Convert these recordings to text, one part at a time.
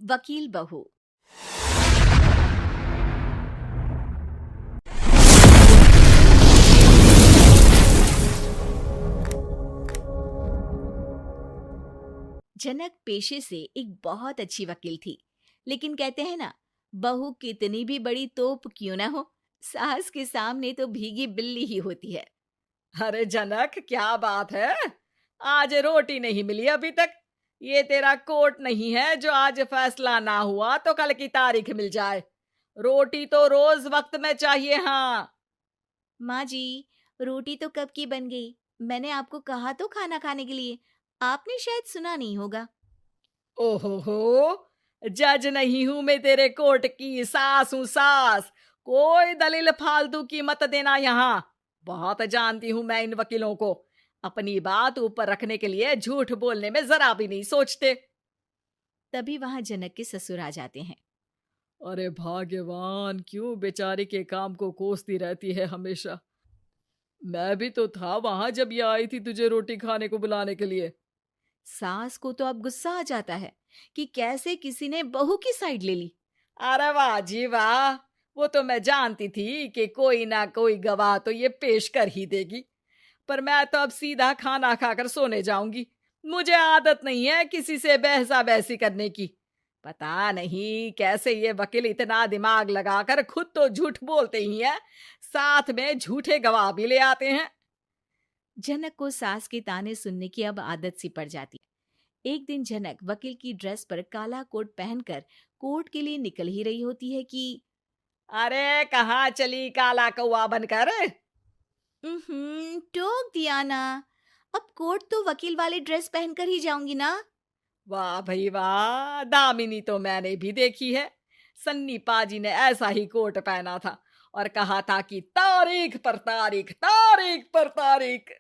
वकील बहू। जनक पेशे से एक बहुत अच्छी वकील थी, लेकिन कहते हैं ना, बहू कितनी भी बड़ी तोप क्यों ना हो, सास के सामने तो भीगी बिल्ली ही होती है। अरे जनक, क्या बात है? आज रोटी नहीं मिली अभी तक। ये तेरा कोर्ट नहीं है जो आज फैसला ना हुआ तो कल की तारीख मिल जाए। रोटी तो रोज वक्त में चाहिए। हाँ। माँ जी, रोटी तो कब की बन गई। मैंने आपको कहा तो खाना खाने के लिए, आपने शायद सुना नहीं होगा। ओहो हो, जज नहीं हूं मैं तेरे कोर्ट की, सास हूं सास। कोई दलील फालतू की मत देना यहाँ। बहुत जानती हूं मैं इन वकीलों को। अपनी बात ऊपर रखने के लिए झूठ बोलने में जरा भी नहीं सोचते। तभी वहां जनक के ससुर आ जाते हैं। अरे भाग्यवान, क्यों बेचारी के काम को कोसती रहती है हमेशा। मैं भी तो था वहां जब ये आई थी तुझे रोटी खाने को बुलाने के लिए। सास को तो अब गुस्सा आ जाता है कि कैसे किसी ने बहू की साइड ले ली। अरे वाह जी वाह, वो तो मैं जानती थी कि कोई ना कोई गवाह तो ये पेश कर ही देगी। पर मैं तो अब सीधा खाना खाकर सोने जाऊंगी। मुझे आदत नहीं है किसी से बहसा बहसी करने की। पता नहीं कैसे ये वकील इतना दिमाग लगाकर खुद तो झूठ बोलते ही हैं, साथ में झूठे गवाह भी ले आते हैं। जनक को सास के ताने सुनने की अब आदत सी पड़ जाती है। एक दिन जनक वकील की ड्रेस पर काला कोट पहनकर कोर्ट के लिए निकल ही रही होती है कि अरे कहाँ चली काला कौवा बनकर? टोक दिया ना। अब कोर्ट तो वकील वाली ड्रेस पहनकर ही जाऊंगी ना। वाह भाई वाह, दामिनी तो मैंने भी देखी है। सन्नी पाजी ने ऐसा ही कोट पहना था और कहा था कि तारीख पर तारीख, तारीख पर तारीख।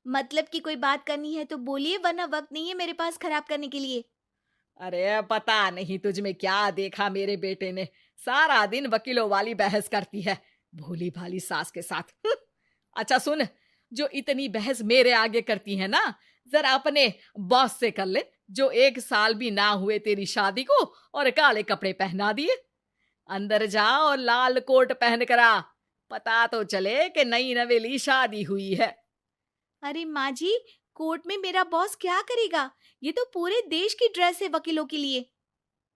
मतलब कि कोई बात करनी है तो बोलिए, वरना वक्त नहीं है मेरे पास खराब करने के लिए। अरे पता नहीं तुझ में क्या देखा मेरे बेटे ने, सारा दिन वकीलों वाली बहस करती है, भोली भाली सास के साथ। अच्छा सुन, जो इतनी बहस मेरे आगे करती है ना, जरा अपने बॉस से कर ले, जो 1 साल भी ना हुए तेरी शादी को और काले कपड़े पहना दिए। अंदर जा और लाल कोट पहन कर आ, पता तो चले कि नई नवेली शादी हुई है। अरे माँ जी, कोर्ट में मेरा बॉस क्या करेगा? ये तो पूरे देश की ड्रेस है वकीलों के लिए।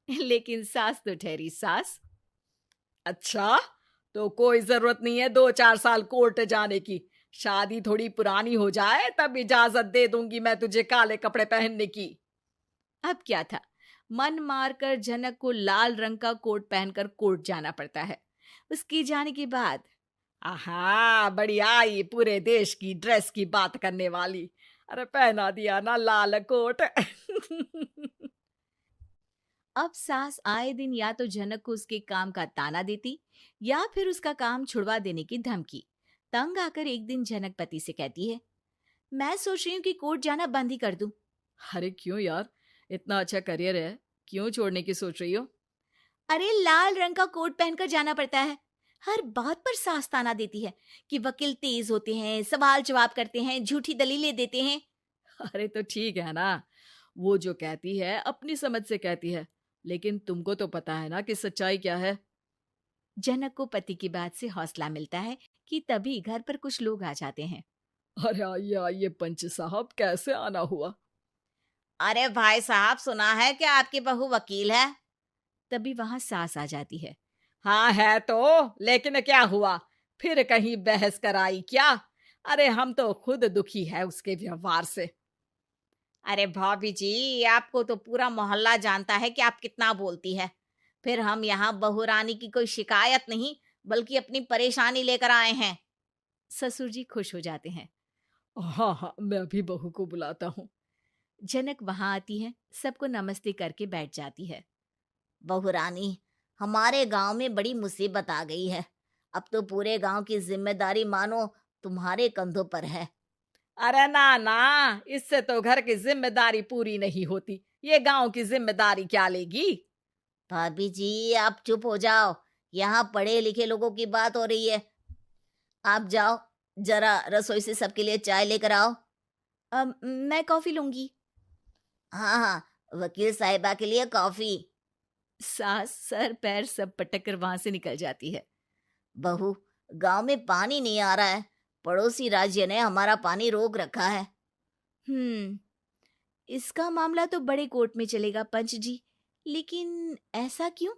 लेकिन सास तो ठहरी सास। अच्छा, तो कोई जरूरत नहीं है 2-4 साल कोर्ट जाने की। शादी थोड़ी पुरानी हो जाए तब इजाजत दे दूंगी मैं तुझे काले कपड़े पहनने की। अब क्या था, मन मारकर जनक को लाल रंग का कोट पहनकर कोर्ट जाना पड़ता है। उसकी जाने के बाद आहा, बढ़िया, ये पूरे देश की ड्रेस की बात करने वाली। अरे पहना दिया ना लाल कोट। अब सास आए दिन या तो जनक को उसके काम का ताना देती या फिर उसका काम छुड़वा देने की धमकी। तंग आकर एक दिन जनक पति से कहती है, मैं सोच रही हूँ कि कोर्ट जाना बंद ही कर दूं। अरे क्यों यार, इतना अच्छा करियर है, क्यों छोड़ने की सोच रही हो? अरे लाल रंग का कोट पहनकर जाना पड़ता है। हर बात पर सास ताना देती है कि वकील तेज होते हैं, सवाल जवाब करते हैं, झूठी दलीलें देते हैं। अरे तो ठीक है ना, वो जो कहती है अपनी समझ से कहती है, लेकिन तुमको तो पता है ना कि सच्चाई क्या है। जनक को पति की बात से हौसला मिलता है कि तभी घर पर कुछ लोग आ जाते हैं। अरे आइए आइए पंच साहब, कैसे आना हुआ? अरे भाई साहब, सुना है कि आपकी बहू वकील है। तभी वहां सास आ जाती है। हाँ है तो, लेकिन क्या हुआ? फिर कहीं बहस कराई क्या? अरे हम तो खुद दुखी है उसके व्यवहार से। अरे भाभी जी, आपको तो पूरा मोहल्ला जानता है कि आप कितना बोलती है। फिर हम यहाँ बहू रानी की कोई शिकायत नहीं, बल्कि अपनी परेशानी लेकर आए हैं। ससुर जी खुश हो जाते हैं। हाँ हाँ, मैं भी बहू को बुलाता हूँ। जनक वहां आती है, सबको नमस्ते करके बैठ जाती है। बहू रानी, हमारे गांव में बड़ी मुसीबत आ गई है। अब तो पूरे गांव की जिम्मेदारी मानो तुम्हारे कंधों पर है। अरे ना ना, इससे तो घर की जिम्मेदारी पूरी नहीं होती, ये गांव की जिम्मेदारी क्या लेगी? भाभी जी, आप चुप हो जाओ। यहाँ पढ़े लिखे लोगों की बात हो रही है। आप जाओ, जरा रसोई से सबके लिए चाय लेकर आओ। मैं कॉफी लूंगी। हाँ हाँ, वकील साहिबा के लिए कॉफी। सास सर पैर सब पटक कर वहां से निकल जाती है। बहू, गांव में पानी नहीं आ रहा है, पड़ोसी राज्य ने हमारा पानी रोक रखा है। हम्म, इसका मामला तो बड़े कोर्ट में चलेगा पंच जी, लेकिन ऐसा क्यों?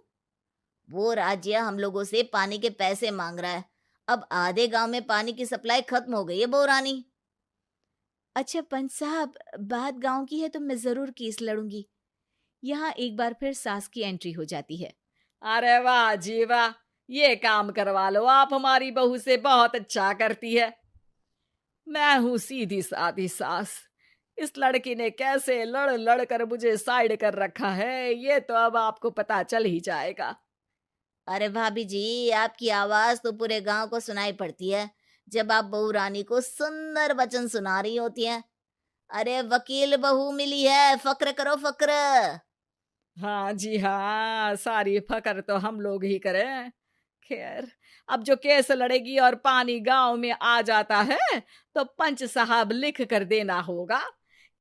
वो राज्य हम लोगों से पानी के पैसे मांग रहा है। अब आधे गांव में पानी की सप्लाई खत्म हो गई है बहुरानी। अच्छा पंच साहब, बात गांव की है तो मैं जरूर केस लड़ूंगी। यहाँ एक बार फिर सास की एंट्री हो जाती है। अरे वाह जी वाह, ये काम करवा लो आप हमारी बहू से, बहुत अच्छा करती है। मैं हूं सीधी सादी सास, इस लड़की ने कैसे लड़ लड़ कर मुझे साइड कर रखा है ये तो अब आपको पता चल ही जाएगा। अरे भाभी जी, आपकी आवाज तो पूरे गांव को सुनाई पड़ती है जब आप बहू रानी को सुंदर वचन सुना रही होती हैं। अरे वकील बहू मिली है, फक्र करो फक्र। हाँ जी हाँ, सारी फकर तो हम लोग ही करें। खैर, अब जो केस लड़ेगी और पानी गांव में आ जाता है तो पंच साहब लिख कर देना होगा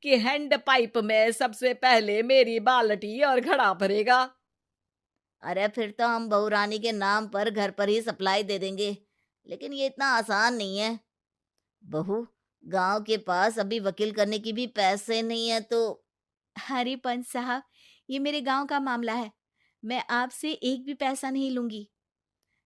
कि हैंड पाइप में सबसे पहले मेरी बाल्टी और घड़ा भरेगा। अरे फिर तो हम बहू रानी के नाम पर घर पर ही सप्लाई दे देंगे, लेकिन ये इतना आसान नहीं है। बहू, गांव के पास अभी वकील करने की भी पैसे नहीं है तो। अरे पंच साहब, ये मेरे गांव का मामला है, मैं आपसे एक भी पैसा नहीं लूंगी।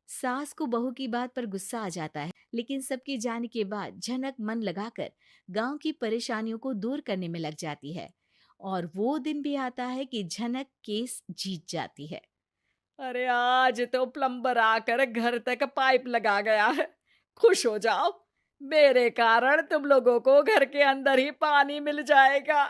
सास को बहू की बात पर गुस्सा आ जाता है, लेकिन सबके जाने के बाद झनक मन लगाकर गांव की परेशानियों को दूर करने में लग जाती है। और वो दिन भी आता है कि झनक केस जीत जाती है। अरे आज तो प्लम्बर आकर घर तक पाइप लगा गया है, खुश हो जाओ, मेरे कारण तुम लोगों को घर के अंदर ही पानी मिल जाएगा।